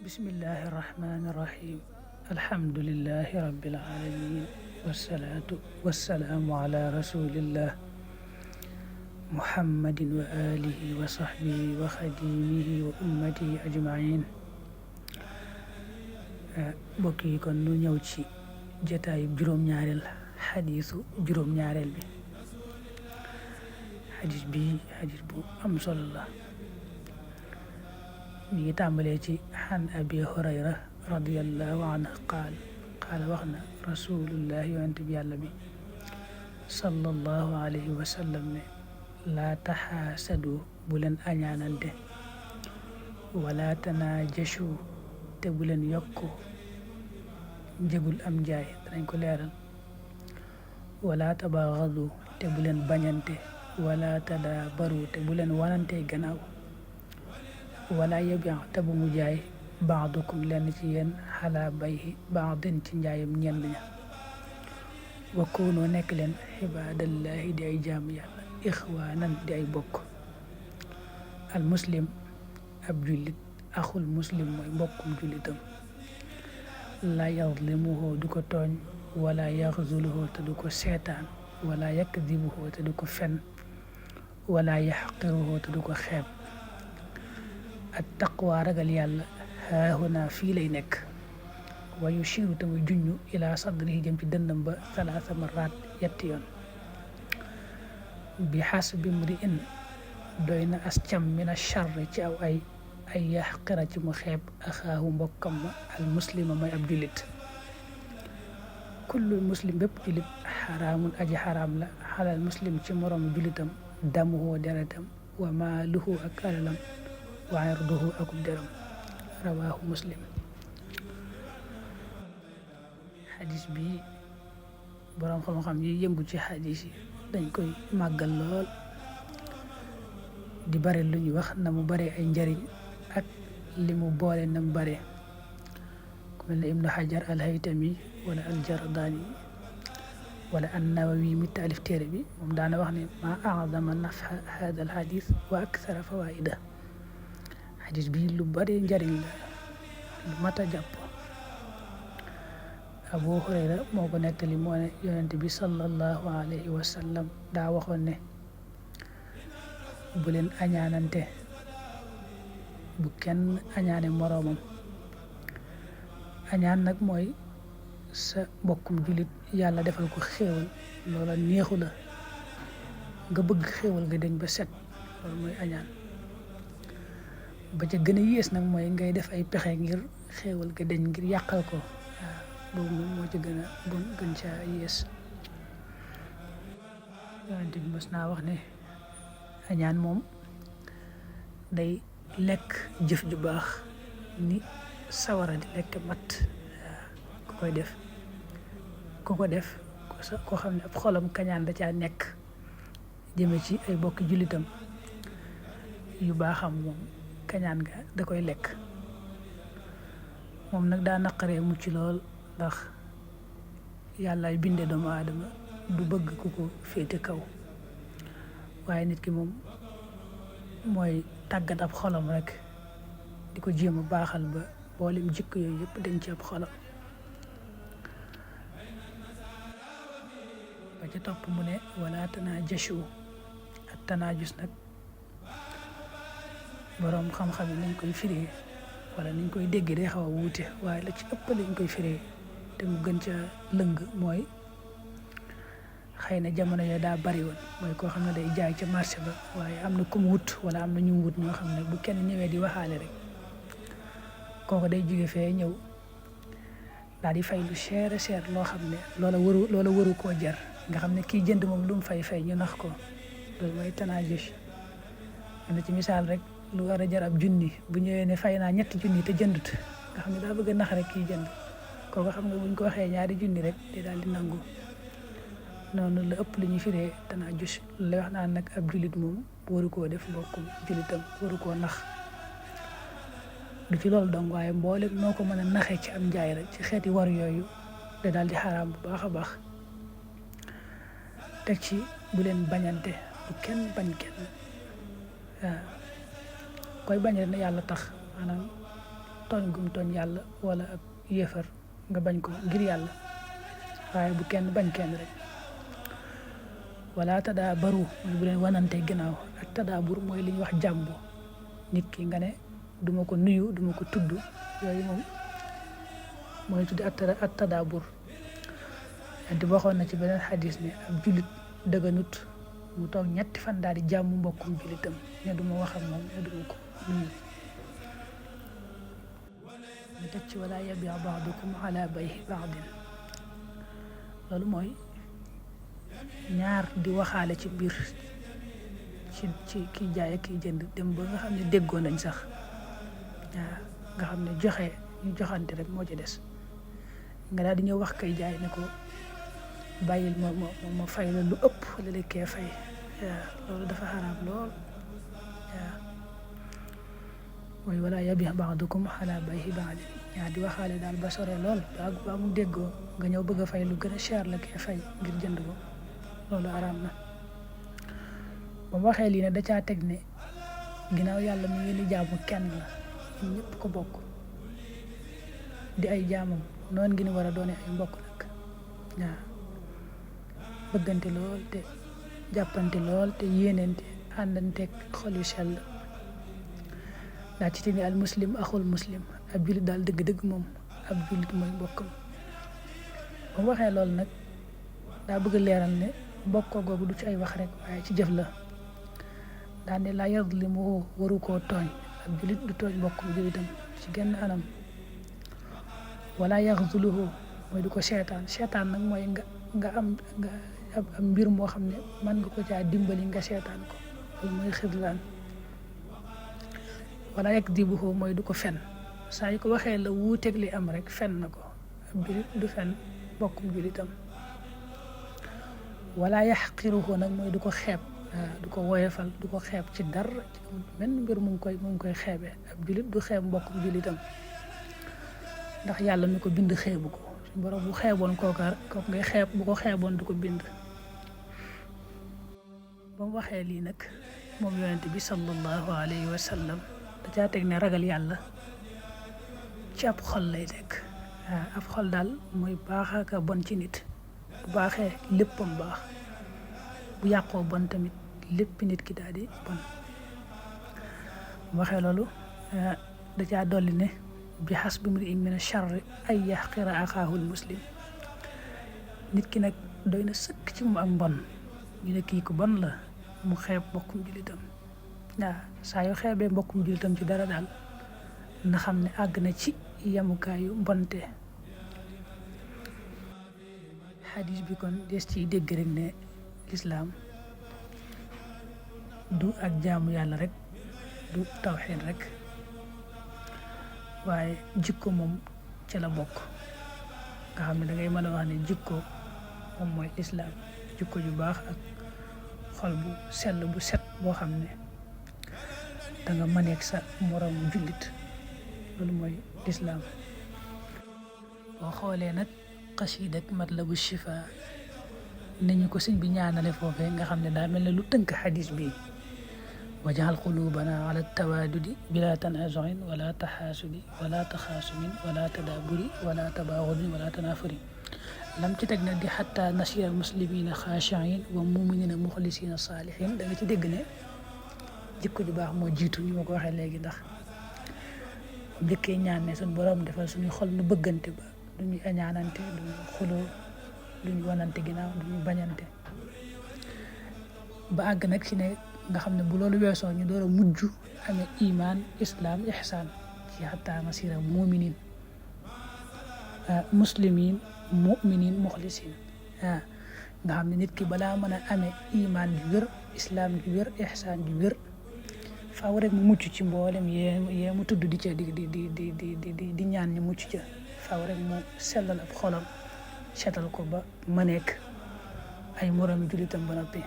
bismillahi irrahmani irrahim alhamdulilahi rabbil alamin wassalatu wassalaamu ala rasulillah muhammadin wa alihi wa sahbihi wa xadimihi wa ummatihi ajmain mbokk yi kon nu ñëw ci jotaayu juróom-ñaareel xadiisu juróom-ñaareel bi xadiis bu am solo la mi ngi tàmbalee ci xan abi hurayra radiallahu anhu qaala wax na rasulullah yonent bi yàlla bi sallallahu alayhi wa sallam ne laa taxaasadu bu leen añaanante wala tanaajashu te bu leen yokk njëgul am njaay danañ ko leeral wala tabaagadu te bu leen bañante wala tadaabaru te bu leen wanante gannaaw wala yabian te bu mu jaay baadukum lenn ci yéen xalaa bayhi baadin ci njaayam ñenn ña wa koonoo nekk leen xibaadallahi di ay jaamu yàlla ixwaanan di ay bokk al muslim ab jullit axul muslim mooy mbokkum jullitam la yazlimuhu du ko tooñ wala yaxzuluhu te du ko seetaan wala yakdibuhu te du ko fen wala yaxqiruhu te du ko xeeb at taqwa ragal yàlla haahuna fii lay nekk wa yushiru te muy junñu ila sadrihi jëm ci dënnam ba salaasa maraat yetti yoon bi xasbi mri'in doy na as cam min achar ci aw ay yaxqira ci mu xeeb axaahu mbokkam ma al muslima may ab jullit kullu muslim bépp jullit xaraamun aji xaraam la xalal muslim ci moroomu jullitam damuhu deretam wa maaluhu ak alalam wa irduhu akub deram rawaahu muslim xadis bi boroom xam-xam yi yëngu ci xadis yi dañ koy màggal lool di bare lu ñu wax na mu bare ay njariñ ak li mu boole na mu bare ku mel ne ibnu xajar alhaytami wala aljardaani wala annawawi mi taalif téere bi moom daana wax ne ma a'zama nafha hada alxadis wa akthara fawaida xadis bi lu bare njariñ la lu mat a jàpp abu hurayra moo ko nettali moo ne yonent bi sallallahu alayhi wa sallam daa waxoon ne bu leen añaanante bu kenn añaane moroomam añaan nag mooy sa mbokkum jullit yàlla defal ko xéewal loola neexu la nga bëgg xéewal nga dañ ba set loolu mooy añaan ba ca gën a yées nag mooy ngay def ay pexe ngir xéewal ga dañ ngir yàqal ko waaw boobu moom moo ci gën a bon gën ca yées yonent bi mës naa wax ne añaan moom day lekk jëf ju baax ni sawara di lekk mat waaw ku ko def koo xam ne ab xolam kañaan da caa nekk jëme ci ay bokki jullitam yu baaxam moom kañaan ga da koy lekk moom nag daa naqaree mucc lool ndax yàllaay binde doomu aadama du bëgg ku ko féete kaw waaye nit ki moom mooy tàggat ab xolam rek di ko jéem a baaxal ba mboolem jikko yooyu yëpp dañ ci ab xolam ba ca topp mu ne wala tanaajashu ak tanaajus nag boroom xam-xam yi nañ koy firee wala niñ koy dégg day xaw a wuute waaye la ci ëpp lañ koy firee te mu gën ca lëng mooy xëy na jamono yooyu daa bari woon mooy koo xam ne day jaay ca marché ba waaye am na ku mu wut wala am na ñu wut ñoo xam ne bu kenn ñëwee di waxaale rek kooku day jóge fee ñëw daal di fay lu cher loo xam ne loola waru koo jar nga xam ne kii jënd moom lu mu fay ñu nax ko loolu mooy tanaajus am na ci misaal rek lu war a jar ab junni bu ñëwee ne fay naa ñetti junni te jëndut nga xam ne daa bëgg a nax rek kii jënd kooku xam nga buñ ko waxee ñaari junni rek te daal di nangu noonu la ëpp lu ñuy firee tanaajus la wax naan nag ab jullit moom waru koo def mbokkum jullitam waru koo nax du ci loolu dong waaye mboolem noo ko mën a naxee ci am njaay rek ci xeeti war yooyu da daal di xaraam bu baax a baax teg ci bu leen bañante bu kenn bañ kenn waaw koy bañ rek na yàlla tax maanaam tooñ gum tooñ yàlla wala ab yéefar nga bañ ko ngir yàlla waaye bu kenn bañ kenn rek. wala tadaa baru mooy bu leen wanante ginnaaw ak tadaa bur mooy li ñuy wax jàmbu nit ki nga ne duma ko nuyu duma ko tudd yooyu moom mooy tuddi at tadaa bur. di waxoon na ci beneen xadis ne ab jullit dëgganut mu toog ñetti fan daal di jàmm mbokkum jullitam ne duma wax ak moom ne duma ko nuyu. ñu teg ci wala yabi ba'dukum ala bay'i ba'din loolu mooy ñaar di waxaale ci biir ci kiy jaay ak kiy jënd dem ba nga xam ne déggoo nañ sax waaw nga xam ne joxe ñu joxante rek moo ci des nga daal di ñëw wax kay jaay ne ko bàyyil ma fay la lu ëpp la lekkee fay waaw loolu dafa xaraam lool waaw mooy wala yabi ba'dukum ala bay'i ba'din ñaar di waxaale daal ba sore lool ba mu déggoo nga ñëw bëgg a fay lu gën a cher la kee fay ngir jënd ko loolu araam na. ba mu waxee lii ne da caa teg ne ginnaaw yàlla mi ngi ni jaamu kenn la ñun ñëpp ko bokk di ay jaamam noonu ngi ni war a doone ay mbokk nag waaw bëggante lool te jàppante lool te yéenente àndanteeg xol yu sell daa ci ni al muslim axul muslim ab jullit daal dëgg-dëgg moom ab jullit mooy mbokkam. ba mu waxee loolu nag daa bëgg leeral ne mbokkoo googu du ci ay wax rek waaye ci jëf la daan ne laa yazlimuhu waru koo tooñ ab jullit du tooñ mbokkum jullitam ci genn anam wala yaxzuluhu mooy du ko seetaan nag mooy nga am mbir moo xam ne mën nga ko caa dimbali nga seetaan ko loolu mooy xidlaan. wala yakdibuhu mooy du ko fen saa yu ko waxee la wuuteeg li am rek fen na ko ab jullit du fen mbokkum jullitam. wala yaxqiruhu nag mooy du ko xeeb du ko woyefal du ko xeeb ci dara benn mbir mu ngi koy xeebee ab jullit du xeeb mbokkum jullitam ndax yàlla mi ko bind xeebu ko suñu borom bu xeeboon kooku ngay xeeb bu ko xeeboon du ko bind. ba mu waxee lii nag moom yonent bi sallallahu alayhi wa sallam da caa teg ne ragal yàlla ci ab xol lay nekk ab xol daal mooy baax ak bon ci nit. bu baaxee léppam baax bu yàqoo bon tamit lépp nit ki daal di bon. waxee loolu da caa dolli ne bi hasbi mri'in mina sharri ay yaxqira axaahul muslim nit ki nag doy na sëkk ci moom ak mbon ñu ne kii ku bon la mu xeeb mbokkum jullitam waaw saa yu xeebee mbokkum jullitam ci dara daal na xam ne àgg na ci yamukaayu mbonte. xadis bi kon des ciy dégg rek ne lislaam du ak jaamu yàlla rek du tawxiid rek waaye jikko moom ca la bokk nga xam ne da ngay mën a wax ne jikko moom mooy lislaam jikko ju baax ak xol bu sell bu set boo xam ne da nga mëneeg sa morom jullit loolu mooy lislaam. boo xoolee nag xasiid ak matlabu shifa nañu ko sëñ bi ñaanale foofee nga xam ne daa mel ne lu tënk xadis bi wajal qulubana ala tawadudi bila tanazuin wala taxaasudi wala taxaasumin wala tadaburi wala tabaxudin wala tanafuri lam ci teg nag di xatta nasira muslimina xaashiin wa muminina muxlisina saalihin da nga ci dégg ne jikko ju baax moo jiitu ñu ma ko waxee léegi ndax njëkkee ñaan ne suñ borom defal suñu xol nu bëggante ba duñu añaanante duñu xuloo duñu wanante ginnaaw duñu bañante ba àgg nag ci ne nga xam ne bu loolu weesoo ñu door a mujj amee iman islam ihsaan ci xataa nasira muminin muslimin muminin muxlisin nga xam ne nit ki balaa mën a amee iman ju wér islam ju wér ihsaan ju wér faaw rek mu mucc ci mboolem yee mu tudd di ca di ñaan ñu mucc ca faaw rek mu sellal ab xolam setal ko ba ma nekk ay moromi jullitam ba noppi